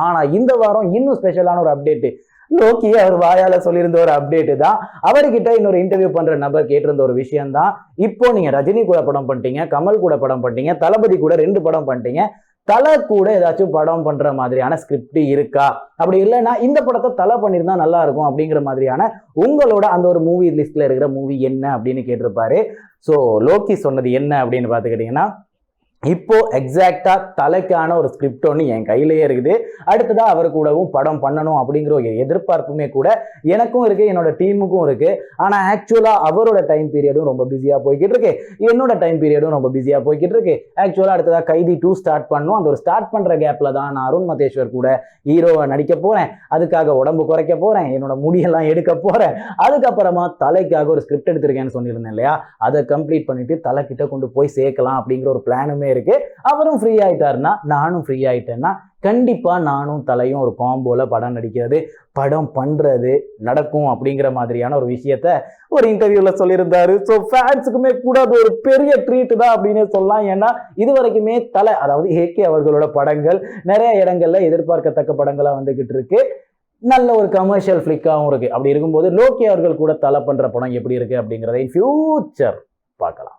ஆனா இந்த வாரம் இன்னும் ஸ்பெஷலான ஒரு அப்டேட். லோக்கி அவர் வாயால சொல்லியிருந்த ஒரு அப்டேட் தான். அவர்கிட்ட இன்னொரு இன்டர்வியூ பண்ற நபர் கேட்டிருந்த ஒரு விஷயம் தான். இப்போ நீங்க ரஜினி கூட படம் பண்ணிட்டீங்க, கமல் கூட படம் பண்ணிட்டீங்க, தளபதி கூட 2 படம் பண்ணிட்டீங்க, தலை கூட ஏதாச்சும் படம் பண்ற மாதிரியான ஸ்கிரிப்ட் இருக்கா? அப்படி இல்லைன்னா இந்த படத்தை தலை பண்ணியிருந்தா நல்லா இருக்கும் அப்படிங்கிற மாதிரியான உங்களோட அந்த ஒரு மூவி லிஸ்ட்ல இருக்கிற மூவி என்ன அப்படின்னு கேட்டிருப்பாரு. ஸோ லோக்கி சொன்னது என்ன அப்படின்னு பார்த்துக்கிட்டீங்கன்னா, இப்போ எக்ஸாக்டா தலைக்கான ஒரு ஸ்கிரிப்ட் ஒன்று என் கையிலேயே இருக்குது. அடுத்ததா அவர் கூடவும் படம் பண்ணணும் அப்படிங்கிற ஒரு எதிர்பார்ப்புமே கூட எனக்கும் இருக்கு, என்னோட டீமுக்கும் இருக்கு. ஆனா ஆக்சுவலா அவரோட டைம் பீரியடும் ரொம்ப பிஸியா போய்கிட்டு இருக்கு, என்னோட டைம் பீரியடும் ரொம்ப பிஸியா போய்கிட்டு இருக்கு. ஆக்சுவலா அடுத்ததா கைதி 2 ஸ்டார்ட் பண்ணும். அந்த ஒரு ஸ்டார்ட் பண்ற கேப்ல தான் நான் அருண் மதேஸ்வர் கூட ஹீரோவை நடிக்க போறேன். அதுக்காக உடம்பு குறைக்க போறேன், என்னோட முடியெல்லாம் எடுக்க போறேன். அதுக்கப்புறமா தலைக்காக ஒரு ஸ்கிரிப்ட் எடுத்திருக்கேன்னு சொல்லியிருந்தேன் இல்லையா, அதை கம்ப்ளீட் பண்ணிட்டு தலை கிட்ட கொண்டு போய் சேர்க்கலாம் அப்படிங்கிற ஒரு பிளானுமே இருக்கு. அவரும் ஃப்ரீ ஆயிட்டாருன்னா நானும் ஃப்ரீ ஆயிட்டேன்னா கண்டிப்பா நானும் தலையும் ஒரு காம்போல படம் நடிக்கிறது, படம் பண்றது நடக்கும் அப்படிங்கிற மாதிரியான ஒரு விஷயத்த ஒரு இன்டர்வியூல சொல்லியிருந்தாரு. ஸோ ஃபேன்ஸுக்குமே கூட அது ஒரு பெரிய ட்ரீட் தான் அப்படின்னு சொல்லலாம். ஏன்னா இது வரைக்குமே தலை, அதாவது ஏகே அவர்களோட படங்கள் நிறைய இடங்கள்ல எதிர்பார்க்கத்தக்க படங்களா வந்துகிட்டு இருக்கு, நல்ல ஒரு கமர்ஷியல் ஃபிளிக்காகவும் இருக்கு. அப்படி இருக்கும்போது லோக்கி அவர்கள் கூட தலை பண்ற படம் எப்படி இருக்கு அப்படிங்கிறதை ஃபியூச்சர் பார்க்கலாம்.